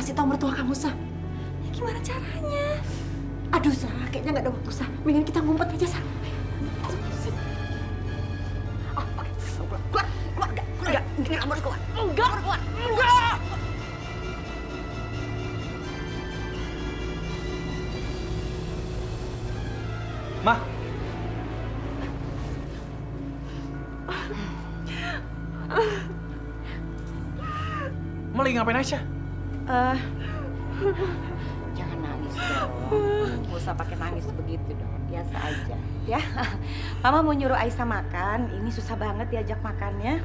kasih tahu mertua kamu, Sa? Ya, gimana caranya? Aduh, Sa, kayaknya nggak ada waktu, Sa. Mendingan kita ngumpet aja, Sa. Keluar. Ini kamu harus keluar. Enggak. Ma. Ma lagi ngapain Aisyah? Jangan nangis dong. Nggak usah pakai nangis begitu dong. Biasa aja, ya. Mama mau nyuruh Aisyah makan. Ini susah banget diajak makannya.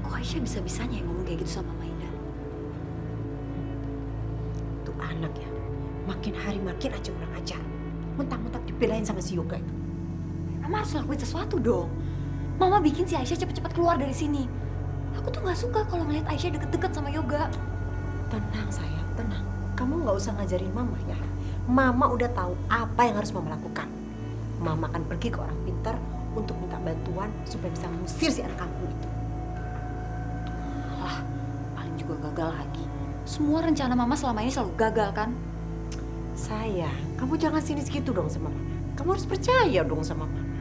Kok Aisyah bisa-bisanya yang ngomong kayak gitu sama Mama Indah? Tuh anak ya, makin hari makin aja kurang ajar. Mentang-mentang dibelain sama si Yoga itu. Mama harus lakuin sesuatu dong. Mama bikin si Aisyah cepet-cepet keluar dari sini. Aku tuh nggak suka kalau ngeliat Aisyah deket-deket sama Yoga. Tenang sayang, tenang. Kamu nggak usah ngajarin Mama ya. Mama udah tahu apa yang harus Mama lakukan. Mama akan pergi ke orang pintar untuk minta bantuan supaya bisa mengusir si anak kampung itu. Alah, paling juga gagal lagi. Semua rencana Mama selama ini selalu gagal kan? Sayang, kamu jangan sinis gitu dong sama Mama. Kamu harus percaya dong sama Mama.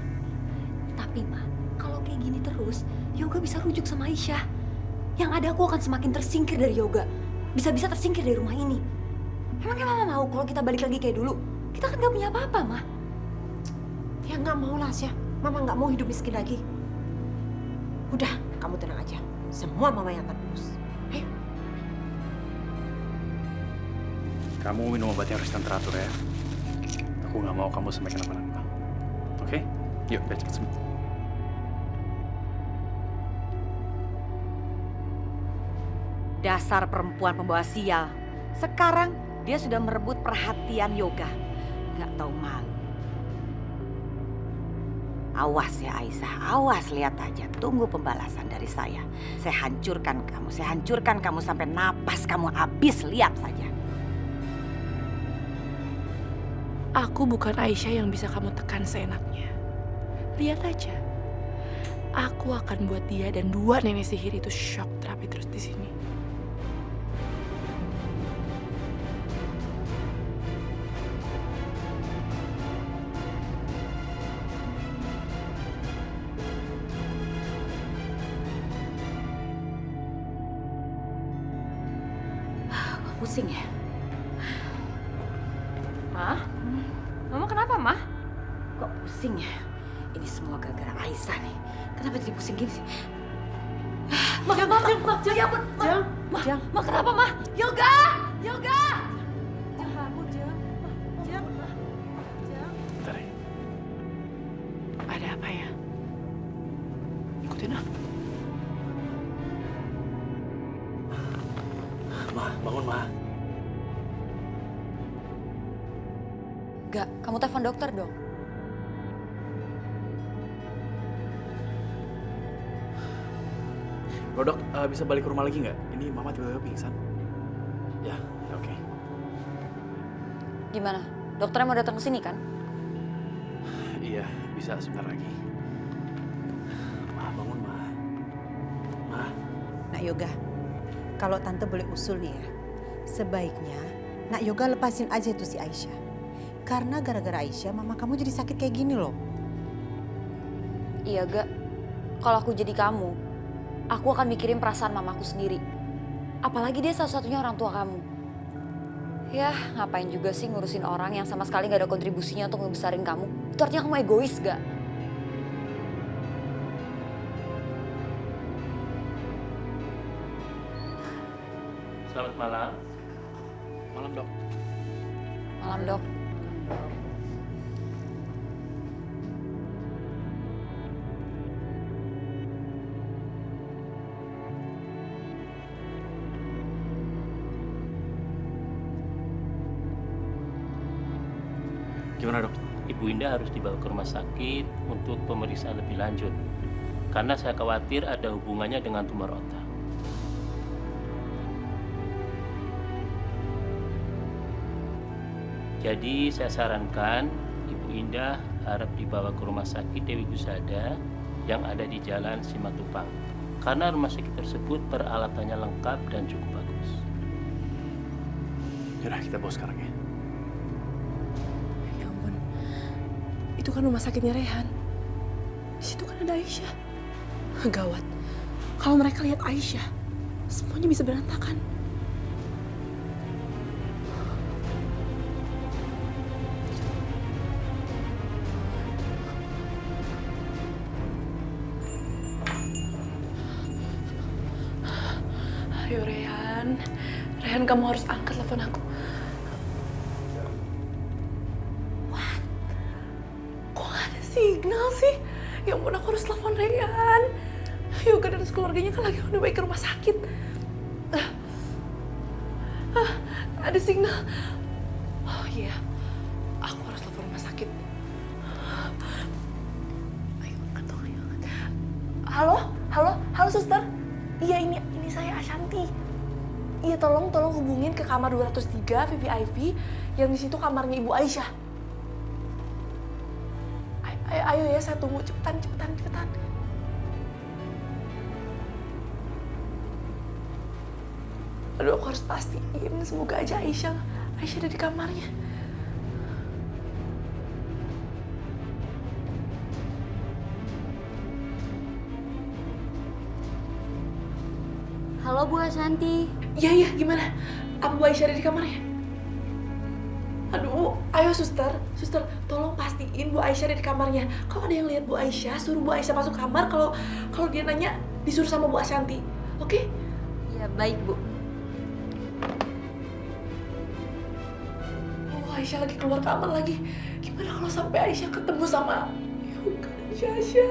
Tapi Ma, kalau kayak gini terus, Yoga bisa rujuk sama Aisyah. Yang ada aku akan semakin tersingkir dari Yoga. Bisa-bisa tersingkir dari rumah ini. Emangnya Mama mau kalau kita balik lagi kayak dulu? Kita kan gak punya apa-apa, Ma. Ya nggak mau lah, Syah. Mama nggak mau hidup miskin lagi. Udah, kamu tenang aja. Semua Mama yang akan urus. Ayo. Kamu minum obat yang harus teratur ya. Aku nggak mau kamu sampai kenapa-napa. Oke? Yuk, biar cepat sembuh. Dasar perempuan pembawa sial. Sekarang dia sudah merebut perhatian Yoga. Nggak tahu malu. Awas ya Aisyah, awas, lihat aja. Tunggu pembalasan dari saya. Saya hancurkan kamu sampai napas kamu habis, lihat saja. Aku bukan Aisyah yang bisa kamu tekan seenaknya. Lihat aja. Aku akan buat dia dan dua nenek sihir itu shock terapi terus di sini. Pusing ya? Ma? Mama kenapa, Ma? Kok pusing ya? Ini semua gara-gara Aisyah nih. Kenapa jadi pusing gini sih? Ma, ya ampun, Ma, kenapa, Ma? Yoga! Bentar ya. Ada apa ya? Ikutin ah. Ma, bangun Ma. Enggak, kamu telepon dokter dong. Bro dok, bisa balik ke rumah lagi nggak? Ini Mama tiba-tiba pingsan. Ya, oke. Gimana? Dokternya mau datang ke sini kan? Iya, bisa sebentar lagi. Ma, bangun Ma. Ma. Nak Yoga, kalau Tante boleh usul nih ya, sebaiknya Nak Yoga lepasin aja tuh si Aisyah. Karena gara-gara Aisyah, mama kamu jadi sakit kayak gini loh. Iya, Gak. Kalau aku jadi kamu, aku akan mikirin perasaan mamaku sendiri. Apalagi dia satu-satunya orang tua kamu. Ya, ngapain juga sih ngurusin orang yang sama sekali gak ada kontribusinya untuk ngebesarin kamu? Itu artinya kamu egois, Gak? Selamat malam. Malam dok. Malam, Dok. Gimana dok? Ibu Indah harus dibawa ke rumah sakit untuk pemeriksaan lebih lanjut. Karena saya khawatir ada hubungannya dengan tumor otak. Jadi saya sarankan Ibu Indah harap dibawa ke rumah sakit Dewi Husada yang ada di Jalan Simatupang. karena rumah sakit tersebut peralatannya lengkap dan cukup bagus. Yaudah, kita bawa sekarang ya. Ya ampun, itu kan rumah sakitnya Rehan. Di situ kan ada Aisyah. Gawat, kalau mereka lihat Aisyah, semuanya bisa berantakan. Ayo Rehan, Rehan kamu harus angkat telepon aku. What? Kok gak ada signal sih? Ya ampun, aku harus telepon Rehan. Yoga dan keluarganya kan lagi on the way ke rumah sakit. Ada signal. Oh iya, aku harus telepon rumah sakit. Ayo angkat dong, ayo angkat. Halo suster. Iya ini saya Ashanti. Iya tolong hubungin ke kamar 203 VVIP yang di situ kamarnya Ibu Aisyah. Ayo ya, saya tunggu, cepetan. Aduh, aku harus pastiin semoga aja Aisyah ada di kamarnya. Halo Bu Ashanti. Iya, gimana? Apa Bu Aisyah ada di kamarnya? Aduh, ayo suster, tolong pastiin Bu Aisyah ada di kamarnya. Kalau ada yang lihat Bu Aisyah, suruh Bu Aisyah masuk kamar. Kalau dia nanya, disuruh sama Bu Ashanti. Oke? Ya baik Bu. Oh, Aisyah lagi keluar kamar lagi. Gimana kalau sampai Aisyah ketemu sama Yoga dan Syasha?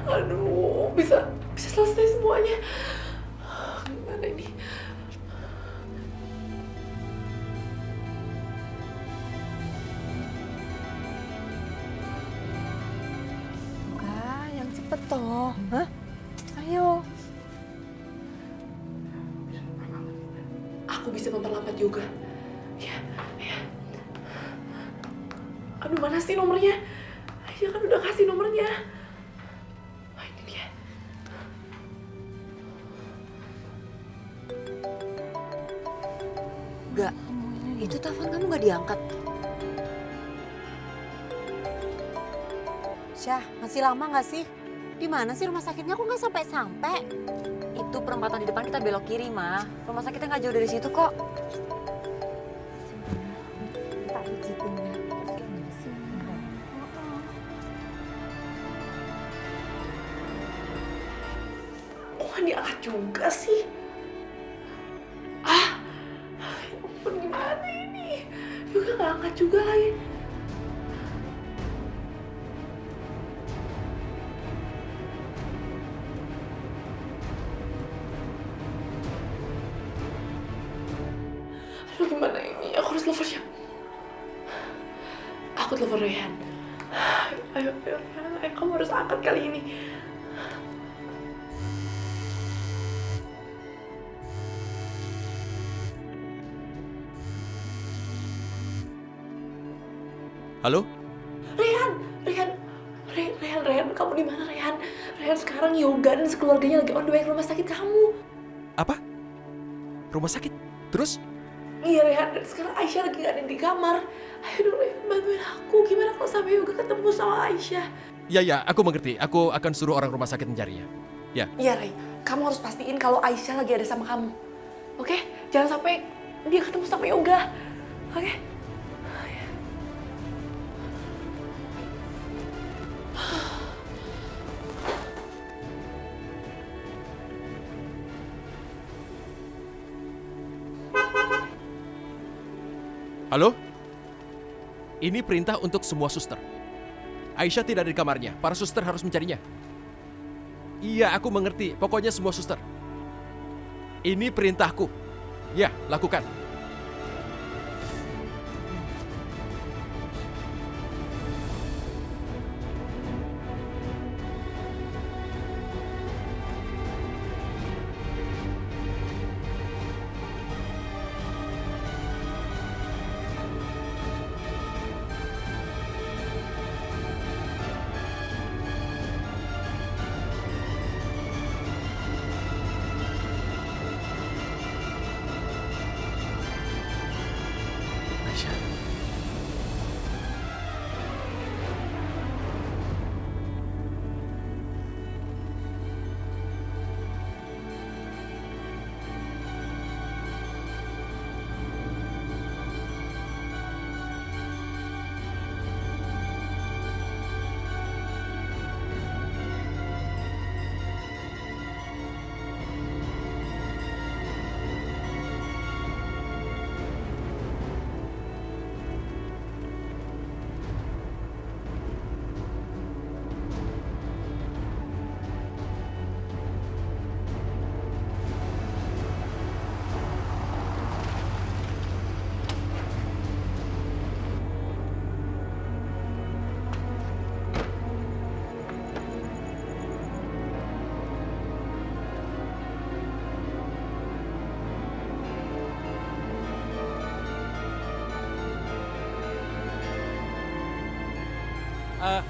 Aduh, bisa selesai semuanya. Gimana ini? Enggak, yang cepet toh. Hah? Ayo. Aku bisa memperlambat Yoga. Ya. Aduh, mana sih nomornya? Aisyah kan udah kasih nomornya. Oh, ini dia. Gak, itu telepon kamu gak diangkat. Syah, masih lama nggak sih? Di mana sih rumah sakitnya? Aku nggak sampai. Itu perempatan di depan, kita belok kiri, Ma. Rumah sakitnya nggak jauh dari situ kok. Tak pijitinnya. Kok nggak diangkat juga sih? Ya ampun, gimana ini? Yoga nggak angkat juga lagi. Aduh, gimana ini? Aku harus telepon siapa? Aku telepon Rehan. Ayo, Rehan. Ayo, kamu harus angkat kali ini. Halo? Rehan, kamu di mana, Rehan? Rehan, sekarang Yoga dan sekeluarganya lagi on the way ke rumah sakit kamu. Apa? Rumah sakit? Terus? Iya, Rehan, dan sekarang Aisyah lagi gak ada di kamar. Ayo dong, Rehan, bantuin aku. Gimana kalau sampai Yoga ketemu sama Aisyah? Ya, aku mengerti. Aku akan suruh orang rumah sakit mencarinya. Ya. Iya, Ray. Kamu harus pastiin kalau Aisyah lagi ada sama kamu. Oke? Jangan sampai dia ketemu sama Yoga. Oke? Halo? Ini perintah untuk semua suster. Aisyah tidak ada di kamarnya. Para suster harus mencarinya. Iya, aku mengerti. Pokoknya semua suster. Ini perintahku. Ya, lakukan.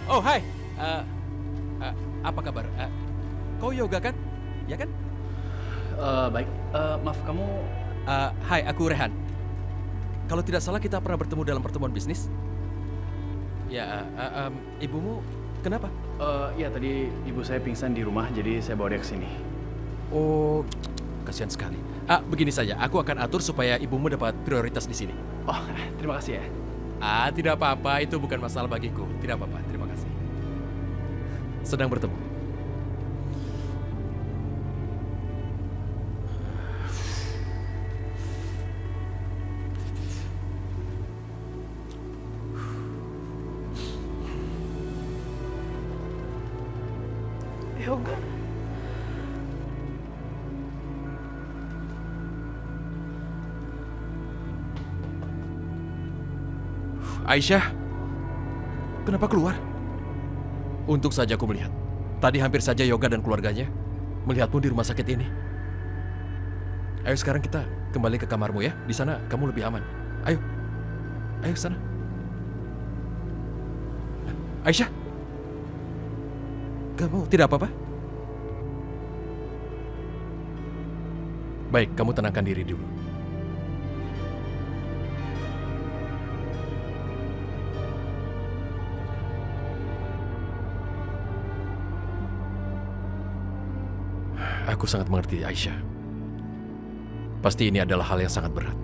Oh, hai. Apa kabar? Kau yoga kan? Ya kan? Baik. Maaf, kamu... Hai, aku Rehan. Kalau tidak salah kita pernah bertemu dalam pertemuan bisnis. Ya, ibumu kenapa? Ya, tadi ibu saya pingsan di rumah, jadi saya bawa dia ke sini. Oh, kasihan sekali. Begini saja, aku akan atur supaya ibumu dapat prioritas di sini. Oh, terima kasih ya. Tidak apa-apa, itu bukan masalah bagiku. Tidak apa-apa, terima kasih. Sedang bertemu. Yoga. Aisyah, kenapa keluar? Untung saja aku melihat. Tadi hampir saja Yoga dan keluarganya melihatmu di rumah sakit ini. Ayo sekarang kita kembali ke kamarmu ya. Di sana kamu lebih aman. Ayo, ayo sana. Aisyah, kamu tidak apa-apa? Baik, kamu tenangkan diri dulu. Aku sangat mengerti Aisyah. Pasti ini adalah hal yang sangat berat.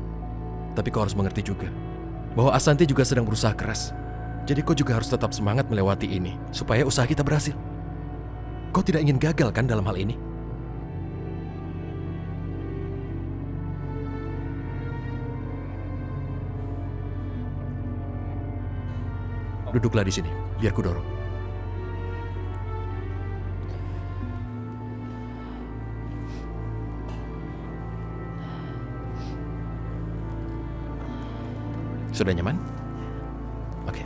Tapi kau harus mengerti juga bahwa Asanti juga sedang berusaha keras. Jadi kau juga harus tetap semangat melewati ini supaya usaha kita berhasil. Kau tidak ingin gagal kan dalam hal ini? Duduklah di sini, biar ku dorong. Sudah nyaman? Oke.